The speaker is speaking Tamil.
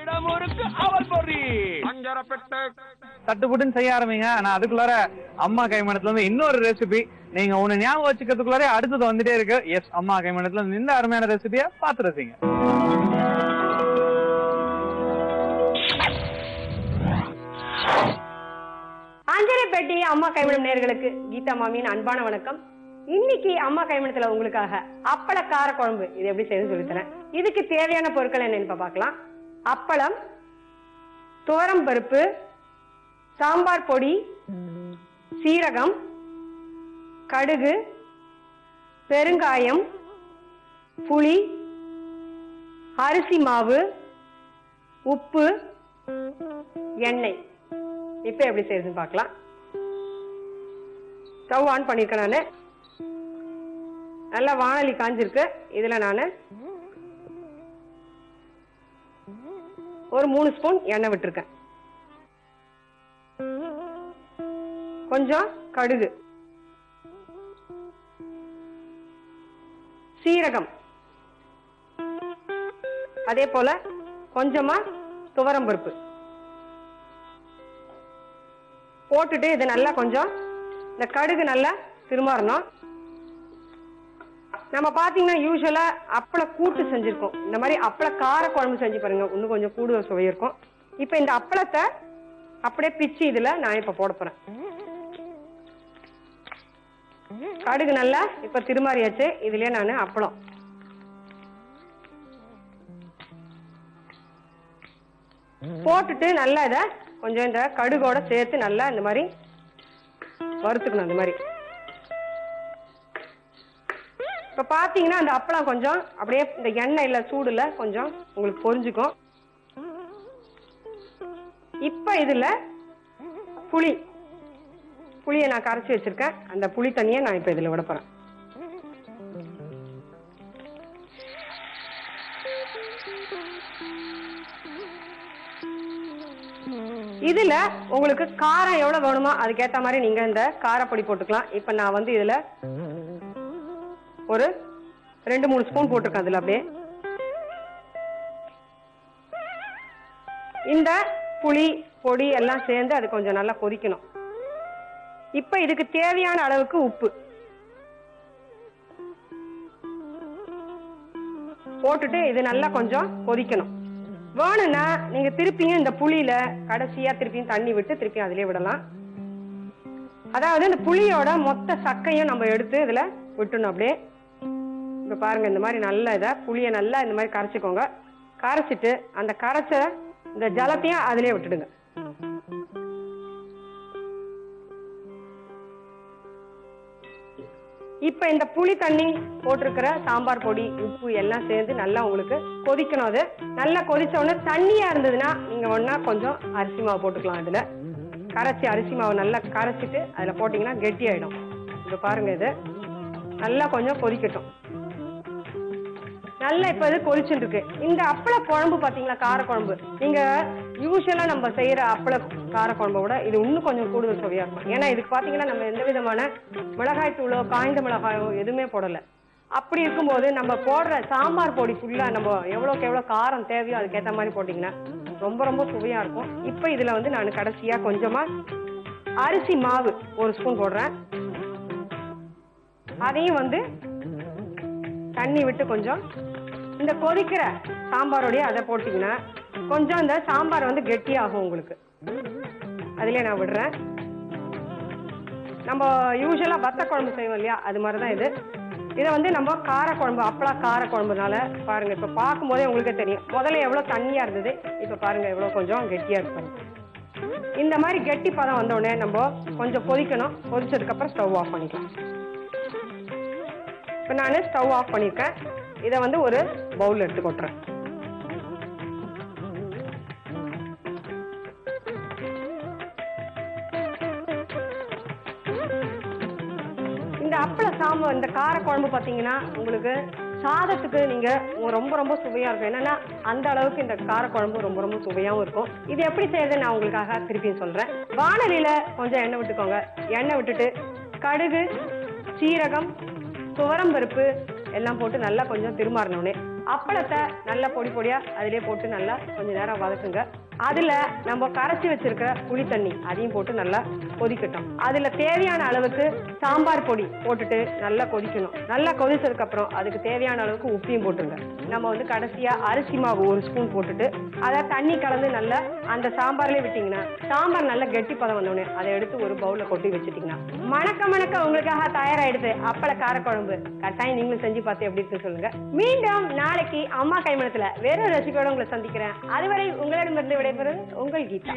இடமுறுக்கு அவல் பொரி அஞ்சரப்பெட்டு தட்டுப்புட்டுன்னு செய்ய ஆரம்பிங்க. ஆனா அதுக்குள்ளார அம்மா கைமணத்துல இருந்து இன்னொரு ரெசிபி நீங்க ஒண்ணு ஞாபகம் வச்சுக்கிறதுக்குள்ளாரே அடுத்தது வந்துட்டே இருக்கு. எஸ், அம்மா கைமணத்துல இருந்து இந்த அருமையான ரெசிபியை பார்த்து ரசிங்க. ஆஞ்சநேயப்பேட்டை அம்மா கைமணம் நேயர்களுக்கு கீதா மாமியின் அன்பான வணக்கம். இன்னைக்கு அம்மா கைமணத்துல உங்களுக்காக அப்பள கார குழம்பு இது எப்படி செய்யணும்னு சொல்லித்தரேன். இதுக்கு தேவையான பொருட்கள் என்னன்னு பார்க்கலாம். அப்பளம், துவரம் பருப்பு, சாம்பார் பொடி, சீரகம், கடுகு, பெருங்காயம், புளி, அரிசி மாவு, உப்பு, எண்ணெய். இப்ப எப்படி செய்யுதுன்னு பார்க்கலாம். ஸ்டவ் ஆன் பண்ணிருக்கேன். நானு நல்லா வாணலி காஞ்சிருக்கு. இதுல நானு ஒரு 3 ஸ்பூன் எண்ணெய் விட்டுருக்கேன். கொஞ்சம் கடுகு, சீரகம், அதே போல கொஞ்சமா துவரம் பருப்பு போட்டுட்டு இது நல்லா கொஞ்சம் இந்த கடுகு நல்லா திருமாறணும். நம்ம பாத்தீங்கன்னா யூஸ்வலா அப்பள கூட்டு செஞ்சிருக்கோம். இந்த மாதிரி அப்பள கார குழம்பு செஞ்சு பாருங்க, இன்னும் கொஞ்சம் கூடுதல் சுவை இருக்கும். இப்ப இந்த அப்பளத்தை அப்படியே பிச்சு இதுல நான் இப்ப போட போறேன். கடுகு நல்லா இப்ப திருமாறியாச்சு. இதுலயே நான் அப்பளம் போட்டுட்டு நல்லா இத கொஞ்சம் இந்த கடுகோட சேர்த்து நல்லா இந்த மாதிரி வறுத்துக்கணும். இந்த மாதிரி இப்ப பாத்தீங்கன்னா அந்த அப்பளம் கொஞ்சம் அப்படியே இந்த எண்ணெயில சூடுல கொஞ்சம் உங்களுக்கு பொரிஞ்சுக்கும். இப்ப இதுல புளியை நான் கரைச்சி வச்சிருக்கேன். அந்த புளி தண்ணியை நான் இப்ப இதுல விட போறேன். இதுல உங்களுக்கு காரம் எவ்வளவு வேணுமோ அதுக்கேற்ற மாதிரி நீங்க இந்த காரப்பொடி போட்டுக்கலாம். இப்ப நான் வந்து இதுல ஒரு 2-3 ஸ்பூன் போட்டிருக்கேன். அதுல அப்படியே இந்த புளி பொடி எல்லாம் சேர்ந்து அது கொஞ்சம் நல்லா கொதிக்கணும். இப்ப இதுக்கு தேவையான அளவுக்கு உப்பு போட்டுட்டு இது நல்லா கொஞ்சம் கொதிக்கணும். வேணும்னா நீங்க திருப்பியும் இந்த புளியில கடைசியா திருப்பியும் தண்ணி விட்டு திருப்பியும் அதிலே விடலாம். அதாவது இந்த புளியோட மொத்த சக்கையும் நம்ம எடுத்து இதுல விட்டுணும். அப்படியே இப்ப பாருங்க, இந்த மாதிரி நல்லா இத புளிய நல்லா இந்த மாதிரி கரைச்சிக்கோங்க. கரைச்சிட்டு அந்த கரைச்ச இந்த ஜலத்தையும் அதிலே விட்டுடுங்க. இப்ப இந்த புளி தண்ணி போட்டிருக்கிற சாம்பார் பொடி உப்பு எல்லாம் சேர்ந்து நல்லா உங்களுக்கு கொதிக்கணும். அது நல்லா கொதிச்ச உடனே தண்ணியா இருந்ததுன்னா நீங்க ஒன்னா கொஞ்சம் அரிசி மாவு போட்டுக்கலாம். அதுல கரைச்சி அரிசி மாவு நல்லா கரைச்சிட்டு அதுல போட்டீங்கன்னா கெட்டி ஆயிடும். இப்ப பாருங்க, இது நல்லா கொஞ்சம் கொதிக்கட்டும். நல்லா இப்ப இது கொதிச்சுட்டு இருக்கு. இந்த அப்பள குழம்பு பாத்தீங்களா, கார குழம்பு, நீங்க யூஸ்வலா நம்ம செய்யற அப்பள கார குழம்பை விட இது இன்னும் கொஞ்சம் கூடுதல் சுவையா இருக்கும். ஏன்னா இதுக்கு பாத்தீங்கன்னா நம்ம எந்த விதமான மிளகாய் தூளோ காய்ந்த மிளகாயோ எதுவுமே போடல. அப்படி இருக்கும்போது நம்ம போடுற சாம்பார் பொடி ஃபுல்லா நம்ம எவ்வளவுக்கு எவ்வளவு காரம் தேவையோ அதுக்கேற்ற மாதிரி போட்டீங்கன்னா ரொம்ப ரொம்ப சுவையா இருக்கும். இப்ப இதுல வந்து நான் கடைசியா கொஞ்சமா அரிசி மாவு 1 ஸ்பூன் போடுறேன். அதையும் வந்து தண்ணி விட்டு கொஞ்சம் இந்த கொதிக்கிற சாம்பாரோடய அதை போட்டீங்கன்னா கொஞ்சம் இந்த சாம்பார் வந்து கெட்டியாகும் உங்களுக்கு. அதுலயே நான் விடுறேன். நம்ம யூஸ்வலா வத்த குழம்பு செய்வோம் இல்லையா, அது மாதிரிதான் இது. இதை வந்து நம்ம கார குழம்பு அப்பளா கார குழம்புனால பாருங்க, இப்ப பார்க்கும் போதே உங்களுக்கே தெரியும் முதல்ல எவ்வளவு தண்ணியா இருந்தது, இப்ப பாருங்க எவ்வளவு கொஞ்சம் கெட்டியா இருப்பாங்க. இந்த மாதிரி கெட்டி பதம் வந்த உடனே நம்ம கொஞ்சம் கொதிக்கணும். கொதிச்சதுக்கு அப்புறம் ஸ்டவ் ஆஃப் பண்ணிக்கலாம். இப்ப நான் ஸ்டவ் ஆஃப் பண்ணிருக்கேன். இதை வந்து ஒரு பவுல் எடுத்து கொட்டுறேன். இந்த அப்பள சாம்பார் இந்த கார குழம்பு பாத்தீங்கன்னா உங்களுக்கு சாதத்துக்கு நீங்க ரொம்ப ரொம்ப சுவையா இருக்கும். என்னன்னா அந்த அளவுக்கு இந்த கார குழம்பு ரொம்ப ரொம்ப சுவையாவும் இருக்கும். இது எப்படி செய்யறது நான் உங்களுக்காக திருப்பியும் சொல்றேன். வாணலியில கொஞ்சம் எண்ணெய் விட்டுக்கோங்க. எண்ணெய் விட்டுட்டு கடுகு, சீரகம், துவரம் பருப்பு எல்லாம் போட்டு நல்லா கொஞ்சம் திருமாறினோடனே அப்பளத்தை நல்லா பொடி பொடியா அதிலே போட்டு நல்லா கொஞ்ச நேரம் வதக்குங்க. அதுல நம்ம கரைச்சி வச்சிருக்கிற புளி தண்ணி அதையும் போட்டு நல்லா கொதிக்கட்டும். அதுல தேவையான அளவுக்கு சாம்பார் பொடி போட்டுட்டு நல்லா கொதிக்கணும். நல்லா கொதிச்சதுக்கு அப்புறம் அதுக்கு தேவையான அளவுக்கு உப்பையும் போட்டுருங்க. நம்ம வந்து கடைசியா அரிசி மாவு 1 ஸ்பூன் போட்டுட்டு அதை தண்ணி கலந்து நல்லா அந்த சாம்பார்லயே விட்டீங்கன்னா சாம்பார் நல்லா கெட்டி பதம் வந்தோடனே அதை எடுத்து ஒரு பவுல்ல கொட்டி வச்சுட்டீங்கன்னா மணக்க உங்களுக்காக தயாராயிடுது அப்பள காரக்குழம்பு. கட்டாயம் நீங்களும் செஞ்சு பார்த்து எப்படி இருக்கு சொல்லுங்க. மீண்டும் நாளைக்கு அம்மா கைமணத்துல வேற ரெசிபியோட உங்களை சந்திக்கிறேன். அதுவரை உங்களிடமிருந்து விடைபெறுவது உங்கள் கீதா.